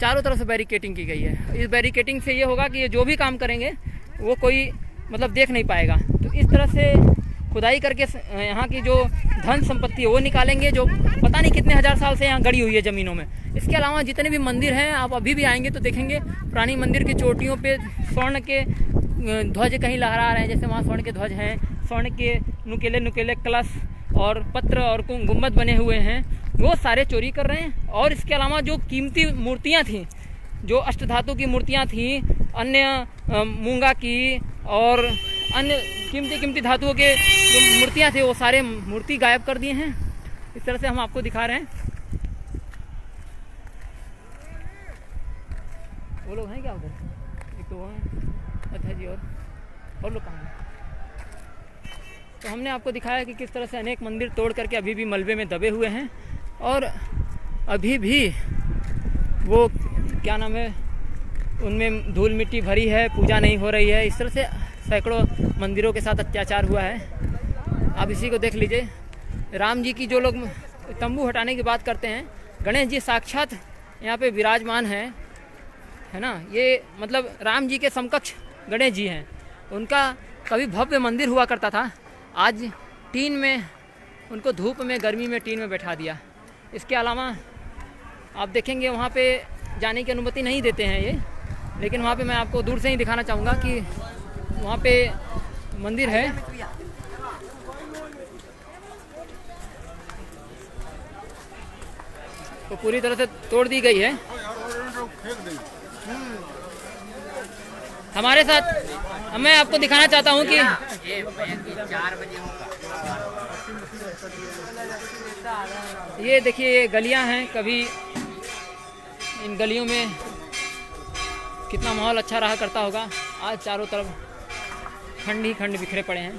Speaker 1: चारों तरफ से बैरिकेटिंग की गई है। इस बैरिकेटिंग से ये होगा कि ये जो भी काम करेंगे वो कोई मतलब देख नहीं पाएगा। तो इस तरह से खुदाई करके यहाँ की जो धन संपत्ति है वो निकालेंगे, जो पता नहीं कितने हजार साल से यहाँ गड़ी हुई है ज़मीनों में। इसके अलावा जितने भी मंदिर हैं आप अभी भी आएंगे तो देखेंगे पुरानी मंदिर की चोटियों पे स्वर्ण के ध्वज कहीं लहरा रहे हैं, जैसे वहाँ स्वर्ण के ध्वज हैं, स्वर्ण के नुकीले कलश और पत्र और गुम्बद बने हुए हैं वो सारे चोरी कर रहे हैं। और इसके अलावा जो कीमती मूर्तियाँ थीं, जो अष्टधातु की मूर्तियाँ थीं, अन्य मूंगा की और अन्य कीमती धातुओं के जो मूर्तियाँ थी वो सारे मूर्ति गायब कर दिए हैं। इस तरह से हम आपको दिखा रहे हैं। वो लोग हैं क्या उधर? एक तो वो हैं, अच्छा जी, और लोग कहाँ हैं? तो हमने आपको दिखाया कि किस तरह से अनेक मंदिर तोड़ करके अभी भी मलबे में दबे हुए हैं और अभी भी वो क्या नाम है, उनमें धूल मिट्टी भरी है, पूजा नहीं हो रही है। इस तरह से सैकड़ों मंदिरों के साथ अत्याचार हुआ है। आप इसी को देख लीजिए। राम जी की जो लोग तंबू हटाने की बात करते हैं, गणेश जी साक्षात यहाँ पे विराजमान हैं, है ना। ये मतलब राम जी के समकक्ष गणेश जी हैं। उनका कभी भव्य मंदिर हुआ करता था, आज टीन में उनको धूप में गर्मी में टीन में बैठा दिया। इसके अलावा आप देखेंगे वहाँ पे जाने की अनुमति नहीं देते हैं ये, लेकिन वहाँ पे मैं आपको दूर से ही दिखाना चाहूँगा कि वहाँ पे मंदिर है। तो पूरी तरह से तोड़ दी गई है। हमारे साथ मैं आपको दिखाना चाहता हूँ कि
Speaker 4: 4 बजे
Speaker 1: ये देखिए, ये गलियाँ हैं। कभी इन गलियों में कितना माहौल अच्छा रहा करता होगा। आज चारों तरफ खंड ही खंड बिखरे पड़े हैं।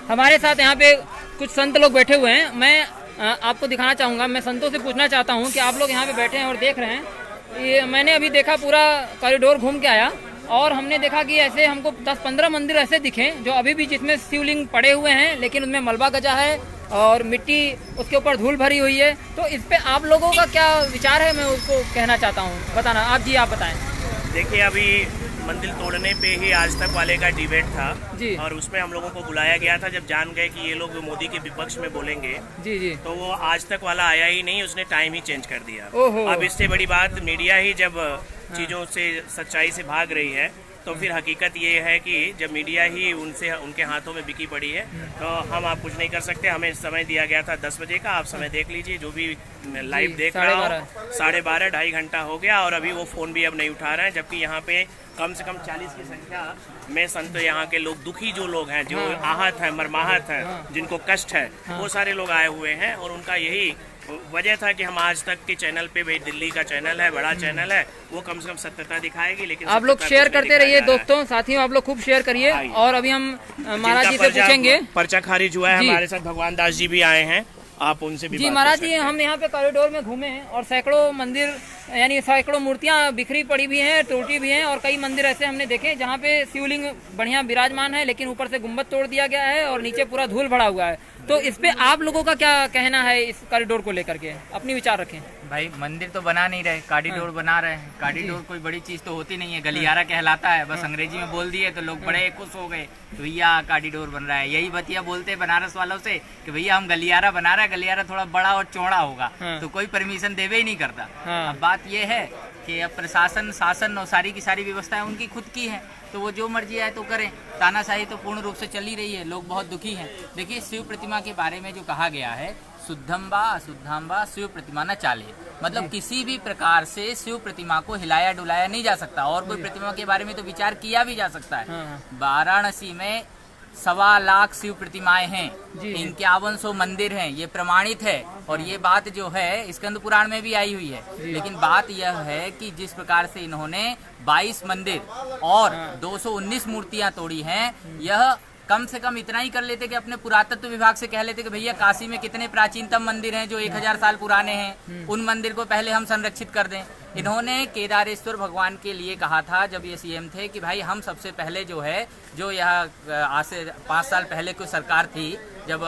Speaker 1: हमारे साथ यहाँ पे कुछ संत लोग बैठे हुए हैं। मैं आपको दिखाना चाहूँगा, मैं संतों से पूछना चाहता हूँ कि आप लोग यहाँ पे बैठे हैं और देख रहे हैं। ये मैंने अभी देखा, पूरा कॉरिडोर घूम के आया और हमने देखा कि ऐसे हमको 10-15 मंदिर ऐसे दिखे जो अभी भी जिसमें शिवलिंग पड़े हुए हैं, लेकिन उनमें मलबा गजा है और मिट्टी उसके ऊपर धूल भरी हुई है। तो इस पे आप लोगों का क्या विचार है, मैं उसको कहना चाहता हूँ, बताना। आप जी, आप बताएं।
Speaker 4: देखिए, अभी मंदिर तोड़ने पे ही आज तक वाले का डिबेट था
Speaker 1: जी,
Speaker 4: और उसमें हम लोगों को बुलाया गया था। जब जान गए कि ये लोग मोदी के विपक्ष में बोलेंगे
Speaker 1: जी जी,
Speaker 4: तो वो आज तक वाला आया ही नहीं, उसने टाइम ही चेंज कर दिया।
Speaker 1: ओहो।
Speaker 4: अब इससे बड़ी बात, मीडिया ही जब चीज़ों से सच्चाई से भाग रही है तो फिर हकीकत ये है कि जब मीडिया ही उनके हाथों में बिकी पड़ी है तो हम आप कुछ नहीं कर सकते। हमें समय दिया गया था 10 बजे का, आप समय देख लीजिए। जो भी लाइव देख रहा हो, 12:30 2.5 घंटा हो गया और अभी वो फ़ोन भी अब नहीं उठा रहे हैं। जबकि यहाँ पे कम से कम 40 की संख्या में संत, यहाँ के लोग, दुखी जो लोग हैं, जो आहत हैं, मरमाहत हैं, जिनको कष्ट है, वो सारे लोग आए हुए हैं। और उनका यही वजह था कि हम आज तक के चैनल पे, भाई दिल्ली का चैनल है, बड़ा चैनल है, वो कम से कम सत्यता दिखाएगी। लेकिन
Speaker 1: आप लोग शेयर करते रहिए दोस्तों, साथियों, आप लोग खूब शेयर करिए। और अभी हम महाराज जी से पूछेंगे।
Speaker 4: पर्चा खारिज हुआ है, हमारे साथ भगवान दास जी भी आए हैं, आप उनसे भी
Speaker 1: जी। महाराज जी, हम यहाँ पे कॉरिडोर में घूमे हैं और सैकड़ों मंदिर, यानी सैकड़ों मूर्तियाँ बिखरी पड़ी भी हैं, टूटी भी हैं, और कई मंदिर ऐसे हमने देखे जहाँ पे शिवलिंग बढ़िया विराजमान है, लेकिन ऊपर से गुम्बद तोड़ दिया गया है और नीचे पूरा धूल भरा हुआ है। तो इस पे आप लोगों का क्या कहना है, इस कॉरिडोर को लेकर के अपनी विचार रखें।
Speaker 5: भाई, मंदिर तो बना नहीं रहे, कॉरिडोर बना रहे हैं। कॉरिडोर कोई बड़ी चीज तो होती नहीं है, गलियारा कहलाता है। बस अंग्रेजी में बोल दिए तो लोग बड़े खुश हो गए, तो भैया कॉरिडोर बन रहा है। यही बतिया बोलते बनारस वालों से कि भैया हम गलियारा बना रहे हैं, गलियारा थोड़ा बड़ा और चौड़ा होगा, तो कोई परमिशन देवे ही नहीं करता। अब बात यह है कि अब प्रशासन, शासन और सारी की सारी व्यवस्थाएं उनकी खुद की है, तो वो जो मर्जी आए तो करें। तानाशाही तो पूर्ण रूप से चल ही रही है, लोग बहुत दुखी हैं। देखिए, शिव प्रतिमा के बारे में जो कहा गया है, शुद्धम्बा अशुद्धम्बा शिव प्रतिमा न चाले, मतलब किसी भी प्रकार से शिव प्रतिमा को हिलाया डुलाया नहीं जा सकता। और कोई प्रतिमा के बारे में तो विचार किया भी जा सकता है। वाराणसी में 1.25 लाख शिव प्रतिमाएं हैं, 5100 मंदिर हैं, ये प्रमाणित है। और ये बात जो है स्कंद पुराण में भी आई हुई है। लेकिन बात यह है कि जिस प्रकार से इन्होंने 22 मंदिर और 219 मूर्तियां तोड़ी हैं, यह कम से कम इतना ही कर लेते कि अपने पुरातत्व विभाग से कह लेते कि भैया काशी में कितने प्राचीनतम मंदिर हैं जो 1000 साल पुराने हैं, उन मंदिर को पहले हम संरक्षित कर दें। इन्होंने केदारेश्वर भगवान के लिए कहा था जब ये सीएम थे कि भाई हम सबसे पहले जो है, जो यह आज से 5 साल पहले कोई सरकार थी, जब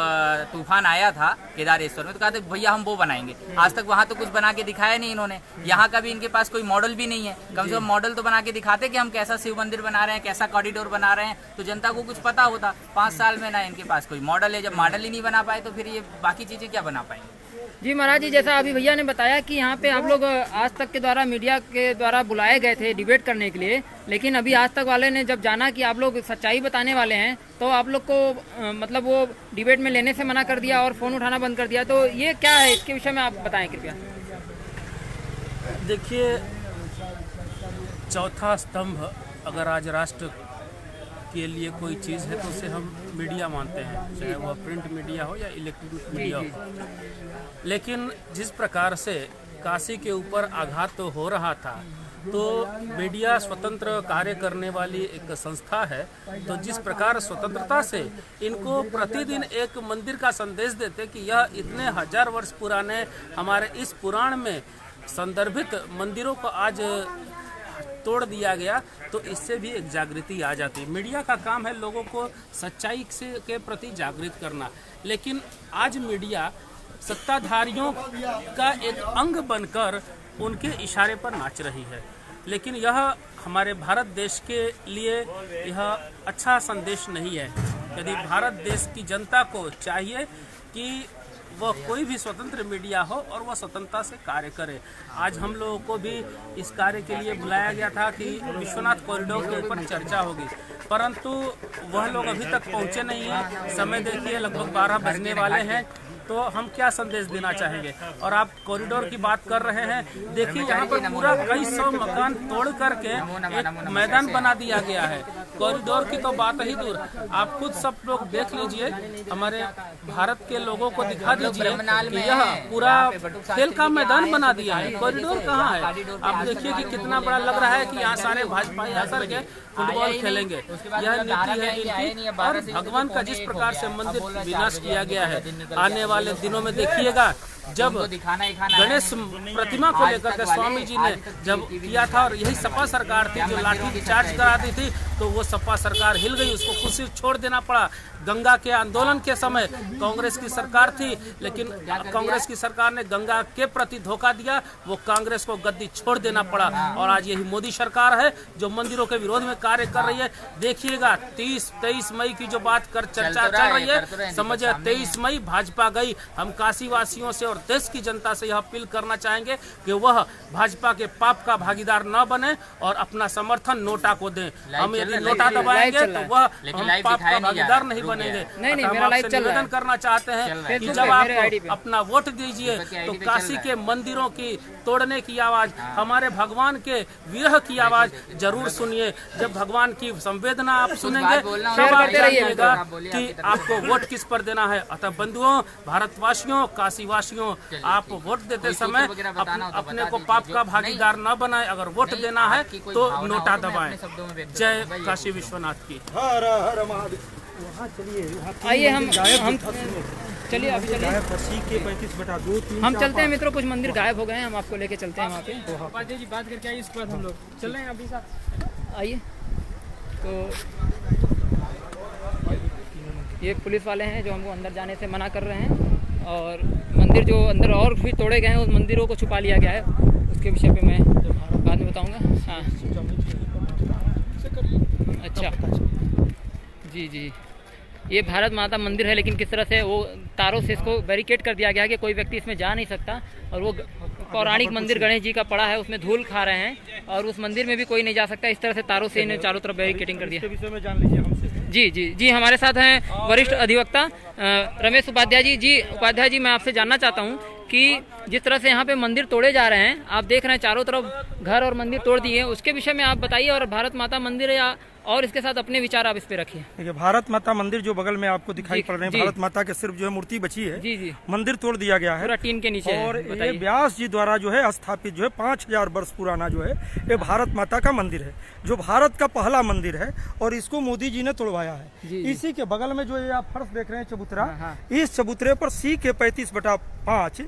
Speaker 5: तूफान आया था केदारेश्वर में, तो कहा था भैया हम वो बनाएंगे। आज तक वहाँ तो कुछ बना के दिखाया नहीं इन्होंने। यहाँ का भी इनके पास कोई मॉडल भी नहीं है। कम से कम मॉडल तो बना के दिखाते कि हम कैसा शिव मंदिर बना रहे हैं, कैसा कॉरिडोर बना रहे हैं, तो जनता को कुछ पता होता। 5 साल में ना इनके पास कोई मॉडल है। जब मॉडल ही नहीं बना पाए तो फिर ये बाकी चीजें क्या बना पाएंगे।
Speaker 1: जी महाराज जी, जैसा अभी भैया ने बताया कि यहाँ पे आप लोग आज तक के द्वारा मीडिया के द्वारा बुलाए गए थे डिबेट करने के लिए, लेकिन अभी आज तक वाले ने जब जाना कि आप लोग सच्चाई बताने वाले हैं तो आप लोग को मतलब वो डिबेट में लेने से मना कर दिया और फ़ोन उठाना बंद कर दिया। तो ये क्या है, इसके विषय में आप बताएं कृपया।
Speaker 6: देखिए, चौथा स्तंभ अगर आज राष्ट्र के लिए कोई चीज़ है तो उसे हम मीडिया मानते हैं, चाहे वह प्रिंट मीडिया हो या इलेक्ट्रॉनिक मीडिया हो। लेकिन जिस प्रकार से काशी के ऊपर आघात तो हो रहा था, तो मीडिया स्वतंत्र कार्य करने वाली एक संस्था है, तो जिस प्रकार स्वतंत्रता से इनको प्रतिदिन एक मंदिर का संदेश देते कि यह इतने हजार वर्ष पुराने हमारे इस पुराण में संदर्भित मंदिरों को आज तोड़ दिया गया, तो इससे भी एक जागृति आ जाती है। मीडिया का काम है लोगों को सच्चाई से के प्रति जागृत करना, लेकिन आज मीडिया सत्ताधारियों का एक अंग बनकर उनके इशारे पर नाच रही है। लेकिन यह हमारे भारत देश के लिए यह अच्छा संदेश नहीं है। यदि भारत देश की जनता को चाहिए कि वह कोई भी स्वतंत्र मीडिया हो और वह स्वतंत्रता से कार्य करे। आज हम लोगों को भी इस कार्य के लिए बुलाया गया था कि विश्वनाथ कॉरिडोर के ऊपर चर्चा होगी, परंतु वह लोग अभी तक पहुंचे नहीं हैं। समय देखिए लगभग 12 बजने वाले हैं, तो हम क्या संदेश देना चाहेंगे। और आप कॉरिडोर की बात कर रहे हैं, देखिए यहाँ पर पूरा कई 100 मकान तोड़ करके एक मैदान बना दिया गया है। कॉरिडोर की तो बात ही दूर, आप खुद सब लोग देख लीजिए, हमारे भारत के लोगों को दिखा दीजिए कि यह पूरा खेल का मैदान बना दिया है। कॉरिडोर कहाँ है? आप देखिए कि कितना बड़ा लग रहा है कि यहाँ सारे भाजपा आकर के फुटबॉल खेलेंगे। यह नीति है इनकी। और भगवान का जिस प्रकार से मंदिर विनाश किया गया है, आने वाले दिनों में देखिएगा जब गणेश प्रतिमा को लेकर के स्वामी जी ने जब किया था, और यही सपा सरकार थी जो लाठी चार्ज कराती थी, तो वो सपा सरकार हिल गई, उसको कुछ छोड़ देना पड़ा। गंगा के आंदोलन के समय कांग्रेस की सरकार थी, लेकिन कांग्रेस की सरकार ने गंगा के प्रति धोखा दिया, वो कांग्रेस को गद्दी छोड़ देना पड़ा। और आज यही मोदी सरकार है जो मंदिरों के विरोध में कार्य कर रही है। देखिएगा 23 मई की जो बात कर चर्चा चल रही है, समझिए 23 मई भाजपा गई। हम काशी वासियों से और देश की जनता से यह अपील करना चाहेंगे कि वह भाजपा के पाप का भागीदार न बने और अपना समर्थन नोटा को दें। हम यदि नोटा दबाएंगे तो वह हम पाप का भागीदार नहीं बनेंगे। नहीं, मेरा लाइव चल रहा है। निवेदन करना चाहते हैं कि जब आप अपना वोट दीजिए तो काशी के मंदिरों की तोड़ने की आवाज, हमारे भगवान के विरह की आवाज जरूर सुनिए। जब भगवान की संवेदना आप सुनेंगे तब आप जानिएगा कि आपको वोट किस पर देना है। अतः बंधुओं, भारतवासियों, काशीवासियों, आप वोट देते समय अपने को पाप का भागीदार न बनाए। अगर वोट देना है तो नोटा दबाएं। जय काशी विश्वनाथ की।
Speaker 3: हर हर महादेव।
Speaker 1: आइए हम चलिए अभी चलिए हम चलते हैं मित्रों। कुछ मंदिर गायब हो गए हैं, हम आपको लेके चलते हैं वहाँ पे।
Speaker 2: उपाध्याय जी बात करके आइए, इसके बाद हम लोग चल रहे हैं अभी साथ।
Speaker 1: आइए। तो ये पुलिस वाले हैं जो हमको अंदर जाने से मना कर रहे हैं, और मंदिर जो अंदर और भी तोड़े गए हैं उस मंदिरों को छुपा लिया गया है, उसके विषय पे मैं बाद में बताऊंगा। हाँ अच्छा जी, ये भारत माता मंदिर है, लेकिन किस तरह से वो तारों से इसको बैरिकेड कर दिया गया है कि कोई व्यक्ति इसमें जा नहीं सकता। और वो पौराणिक मंदिर गणेश जी का पड़ा है, उसमें धूल खा रहे हैं और उस मंदिर में भी कोई नहीं जा सकता। इस तरह से तारों से इन्हें चारों तरफ बैरिकेडिंग कर दिया।
Speaker 2: विषय में जान लीजिए हमसे।
Speaker 1: जी, हमारे साथ हैं वरिष्ठ अधिवक्ता रमेश उपाध्याय जी। उपाध्याय जी, मैं आपसे जानना चाहता हूँ कि जिस तरह से यहाँ पे मंदिर तोड़े जा रहे हैं, आप देख रहे हैं चारों तरफ घर और मंदिर तोड़ दिए, उसके विषय में आप बताइए। और भारत माता मंदिर या और इसके साथ अपने विचार आप इस पे रखिए।
Speaker 7: देखिए, भारत माता मंदिर जो बगल में आपको दिखाई पड़ रहे हैं, भारत माता के सिर्फ जो है मूर्ति बची है।
Speaker 1: जी,
Speaker 7: मंदिर तोड़ दिया गया है,
Speaker 1: पूरा टीन के नीचे
Speaker 7: और ये व्यास जी द्वारा जो है स्थापित जो है 5000 वर्ष पुराना जो है ये भारत माता का मंदिर है, जो भारत का पहला मंदिर है, और इसको मोदी जी ने तोड़वाया है। इसी के बगल में जो ये आप फर्श देख रहे हैं चबूतरा, इस चबूतरे पर C के 35/5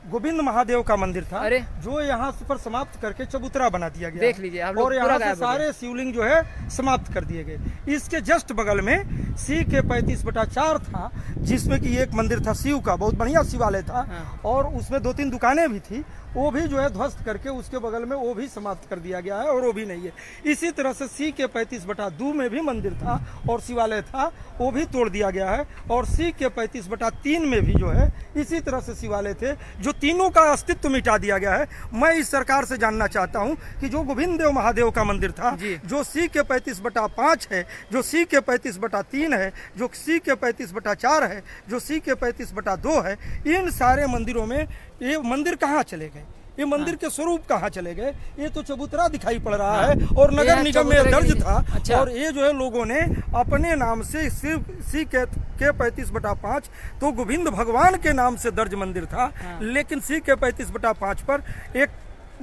Speaker 7: गोविंद महादेव का मंदिर था।
Speaker 1: अरे
Speaker 7: जो यहाँ पर समाप्त करके चबूतरा बना दिया गया।
Speaker 1: देख लीजिए आप लोग,
Speaker 7: और यहाँ से सारे शिवलिंग जो है समाप्त कर दिए गए। इसके जस्ट बगल में सी के 35/4 था, जिसमें कि एक मंदिर था शिव का, बहुत बढ़िया शिवालय था। और उसमें 2-3 दुकानें भी थी, वो भी जो है ध्वस्त करके उसके बगल में वो भी समाप्त कर दिया गया है, और वो भी नहीं है। इसी तरह से सी के 35/2 में भी मंदिर था और शिवालय था, वो भी तोड़ दिया गया है। और सी के 35/3 में भी जो है इसी तरह से शिवालय थे, जो तीनों का अस्तित्व मिटा दिया गया है। मैं इस सरकार से जानना चाहता हूं कि जो गोविंद देव महादेव का मंदिर था, जो सी के 35/5 है, जो सी के 35/3 है, जो सी के 35/4 है, जो सी के 35/2 है, इन सारे मंदिरों में ये मंदिर कहाँ चले गए? ये मंदिर के स्वरूप कहाँ चले गए? ये तो चबूतरा दिखाई पड़ रहा है और नगर निगम में दर्ज था। अच्छा। और ये जो है लोगों ने अपने नाम से सिर्फ सी के 35/5 तो गोविंद भगवान के नाम से दर्ज मंदिर था। लेकिन सी के 35/5 पर एक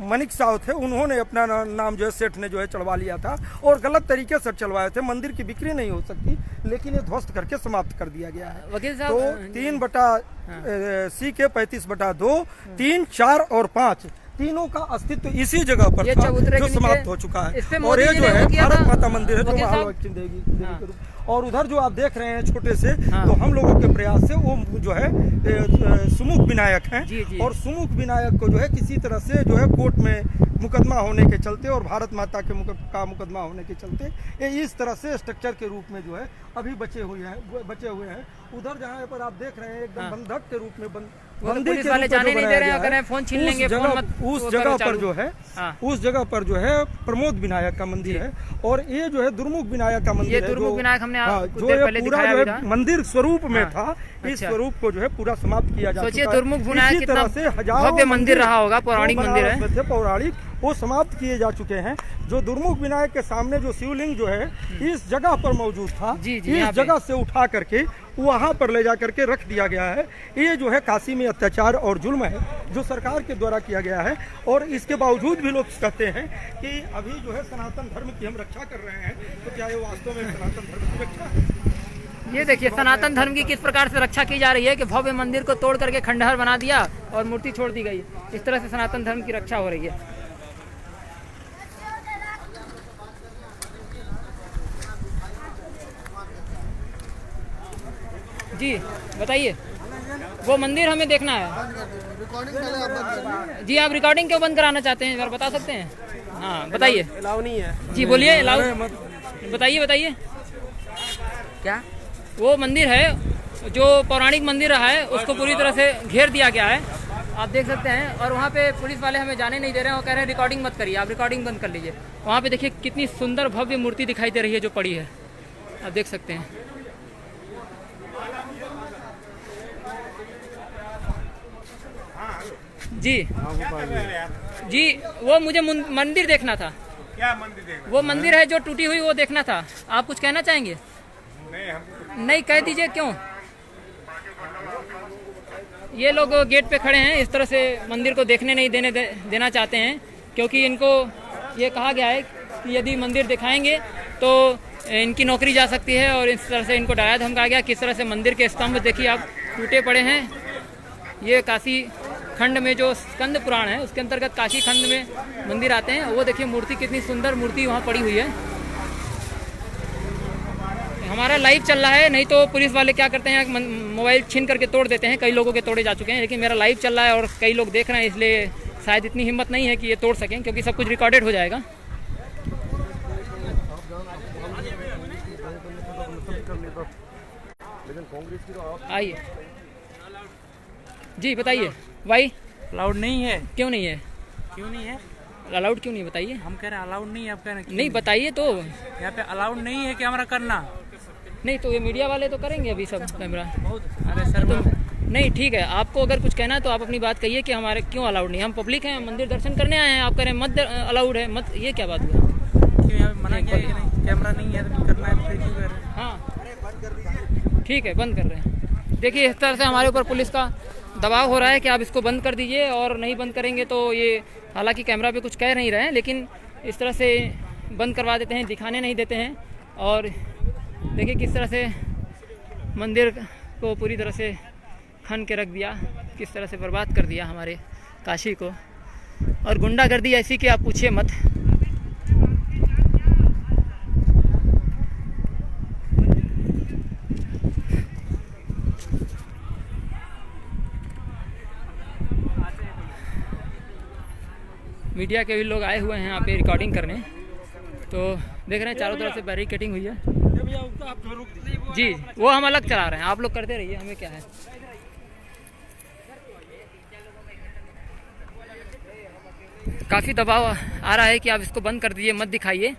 Speaker 7: मनिक साहु थे, उन्होंने अपना नाम जो है सेठ ने जो है चढ़वा लिया था और गलत तरीके से चढ़वाए थे। मंदिर की बिक्री नहीं हो सकती, लेकिन ये ध्वस्त करके समाप्त कर दिया गया है।
Speaker 1: वकील साहब,
Speaker 7: तो 3 सी के 35/2, 3, 4 और 5 तीनों का अस्तित्व इसी जगह पर था, जो समाप्त हो चुका है। और ये जो है भारत माता मंदिर है, जो महालक्ष्मी देवी। और उधर जो आप देख रहे हैं छोटे से, तो हम लोगों के प्रयास से वो जो है सुमुख विनायक हैं। और सुमुख विनायक को जो है किसी तरह से जो है कोर्ट में मुकदमा होने के चलते और भारत माता के मुकदमा होने के चलते ये इस तरह से स्ट्रक्चर के रूप में जो है अभी बचे हुए हैं। उधर जहाँ पर आप देख रहे हैं एकदम बंधक के रूप में
Speaker 1: पुलिस वाले जाने नहीं दे रहे हैं, अगर है फोन छीन लेंगे।
Speaker 7: उस जगह पर जो है उस जगह पर जो है प्रमोद विनायक का मंदिर है। और ये जो है दुर्मुख विनायक का मंदिर है,
Speaker 1: दुर्मुख विनायक हमने
Speaker 7: जो पूरा जो है मंदिर स्वरूप में था। इस स्वरूप को जो है पूरा समाप्त किया जा चुका है।
Speaker 1: दुर्मुख विनायक कितना भव्य मंदिर रहा होगा, पौराणिक मंदिर है,
Speaker 7: पौराणिक, वो समाप्त किए जा चुके हैं। जो दुर्मुख विनायक के सामने जो शिवलिंग जो है इस जगह पर मौजूद था, इस जगह से उठा करके वहाँ पर ले जा करके रख दिया गया है। ये जो है काशी में अत्याचार और जुल्म है जो सरकार के द्वारा किया गया है। और इसके बावजूद भी लोग कहते हैं कि अभी जो है सनातन धर्म की हम रक्षा कर रहे हैं, तो क्या ये वास्तव में सनातन धर्म की रक्षा है?
Speaker 1: ये देखिए सनातन धर्म की किस प्रकार से रक्षा की जा रही है कि भव्य मंदिर को तोड़ करके खंडहर बना दिया और मूर्ति छोड़ दी गई। इस तरह से सनातन धर्म की रक्षा हो रही है। जी बताइए, वो मंदिर हमें देखना है। जी आप रिकॉर्डिंग क्यों बंद कराना चाहते हैं, एक बार बता सकते हैं? हाँ बताइए।
Speaker 2: अलाउ नहीं है।
Speaker 1: जी बोलिए, अलाउ बताइए
Speaker 5: क्या
Speaker 1: वो मंदिर है जो पौराणिक मंदिर रहा है, उसको पूरी तरह से घेर दिया गया है, आप देख सकते हैं। और वहाँ पे पुलिस वाले हमें जाने नहीं दे रहे हैं, वो कह रहे हैं रिकॉर्डिंग मत करिए, आप रिकॉर्डिंग बंद कर लीजिए। वहाँ पे देखिए कितनी सुंदर भव्य मूर्ति दिखाई दे रही है जो पड़ी है, आप देख सकते हैं। जी वो मुझे मंदिर देखना था।
Speaker 8: क्या मंदिर देखना?
Speaker 1: वो मंदिर है जो टूटी हुई, वो देखना था। आप कुछ कहना चाहेंगे? नहीं कह दीजिए। क्यों? ये लोग गेट पे खड़े हैं, इस तरह से मंदिर को देखने नहीं देना चाहते हैं, क्योंकि इनको ये कहा गया है कि यदि मंदिर दिखाएंगे तो इनकी नौकरी जा सकती है। और इस तरह से इनको डराया धमकाया गया। किस तरह से मंदिर के स्तंभ देखिए आप टूटे पड़े हैं। ये काशी खंड में जो स्कंद पुराण है उसके अंतर्गत काशी खंड में मंदिर आते हैं। वो देखिए मूर्ति, कितनी सुंदर मूर्ति वहाँ पड़ी हुई है। हमारा लाइव चल रहा है, नहीं तो पुलिस वाले क्या करते हैं मोबाइल छीन करके तोड़ देते हैं। कई लोगों के तोड़े जा चुके हैं, लेकिन मेरा लाइव चल रहा है और कई लोग देख रहे हैं, इसलिए शायद इतनी हिम्मत नहीं है कि ये तोड़ सकें, क्योंकि सब कुछ रिकॉर्डेड हो जाएगा। आइए जी बताइए। भाई
Speaker 2: अलाउड नहीं है।
Speaker 1: क्यों नहीं है?
Speaker 2: क्यों नहीं है?
Speaker 1: अलाउड क्यों नहीं, बताइए।
Speaker 2: हम कह रहे हैं अलाउड नहीं है, आप कह रहे हैं
Speaker 1: नहीं, बताइए तो।
Speaker 2: यहाँ पे अलाउड नहीं है कैमरा करना।
Speaker 1: नहीं तो ये मीडिया वाले तो करेंगे अभी सब कैमरा।
Speaker 2: अरे सर
Speaker 1: तो नहीं, ठीक है, आपको अगर कुछ कहना है तो आप अपनी बात कहिए कि हमारे क्यों अलाउड नहीं। हम पब्लिक हैं, मंदिर दर्शन करने आए हैं, आप कह रहे हैं मत अलाउड है, मत, ये क्या बात हुआ?
Speaker 2: क्यों यहाँ पे मना किया है कि नहीं कैमरा नहीं है तो करना है, तो फिर क्यों कर रहे हैं?
Speaker 1: हाँ ठीक है, बंद कर रहे हैं। देखिए इस तरह से हमारे ऊपर पुलिस का दबाव हो रहा है कि आप इसको बंद कर दीजिए, और नहीं बंद करेंगे तो ये, हालांकि कैमरा पे कुछ कह नहीं रहे हैं, लेकिन इस तरह से बंद करवा देते हैं, दिखाने नहीं देते हैं। और देखिए किस तरह से मंदिर को पूरी तरह से खन के रख दिया। किस तरह से बर्बाद कर दिया हमारे काशी को, और गुंडागर्दी ऐसी कि आप पूछिए मत। मीडिया के भी लोग आए हुए हैं यहाँ पे रिकॉर्डिंग करने, तो देख रहे हैं चारों तरफ से बैरिकेडिंग हुई है। जी, वो हम अलग चला रहे हैं, आप लोग करते रहिए, हमें क्या है। काफ़ी दबाव आ रहा है कि आप इसको बंद कर दीजिए, मत दिखाइए,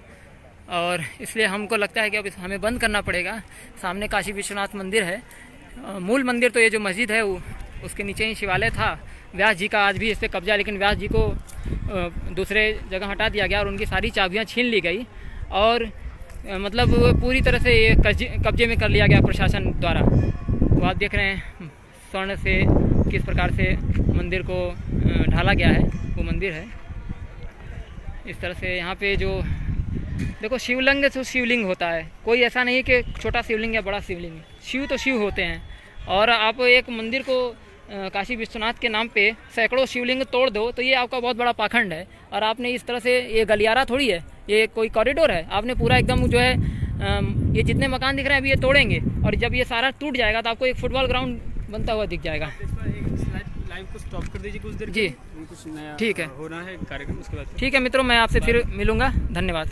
Speaker 1: और इसलिए हमको लगता है कि अब हमें बंद करना पड़ेगा। सामने काशी विश्वनाथ मंदिर है, मूल मंदिर तो ये जो मस्जिद है वो उसके नीचे ही शिवालय था। व्यास जी का आज भी इस पर कब्जा, लेकिन व्यास जी को दूसरे जगह हटा दिया गया और उनकी सारी चाबियां छीन ली गई, और मतलब पूरी तरह से ये कब्जे में कर लिया गया प्रशासन द्वारा। तो आप देख रहे हैं स्वर्ण से किस प्रकार से मंदिर को ढाला गया है, वो मंदिर है। इस तरह से यहाँ पे जो देखो शिवलिंग तो शिवलिंग होता है, कोई ऐसा नहीं कि छोटा शिवलिंग या बड़ा शिवलिंग है, शिव तो शिव होते हैं। और आप एक मंदिर को काशी विश्वनाथ के नाम पे सैकड़ों शिवलिंग तोड़ दो तो ये आपका बहुत बड़ा पाखंड है। और आपने इस तरह से, ये गलियारा थोड़ी है, ये कोई कॉरिडोर है, आपने पूरा एकदम जो है ये जितने मकान दिख रहे हैं अभी ये तोड़ेंगे, और जब ये सारा टूट जाएगा तो आपको एक फुटबॉल ग्राउंड बनता हुआ दिख जाएगा।
Speaker 2: लाइव को स्टॉप कर दीजिए कुछ देर
Speaker 1: जी,
Speaker 2: कुछ नया
Speaker 1: ठीक है,
Speaker 2: हो रहा है कार्यक्रम, उसके बाद
Speaker 1: ठीक है मित्रों, मैं आपसे फिर मिलूंगा, धन्यवाद।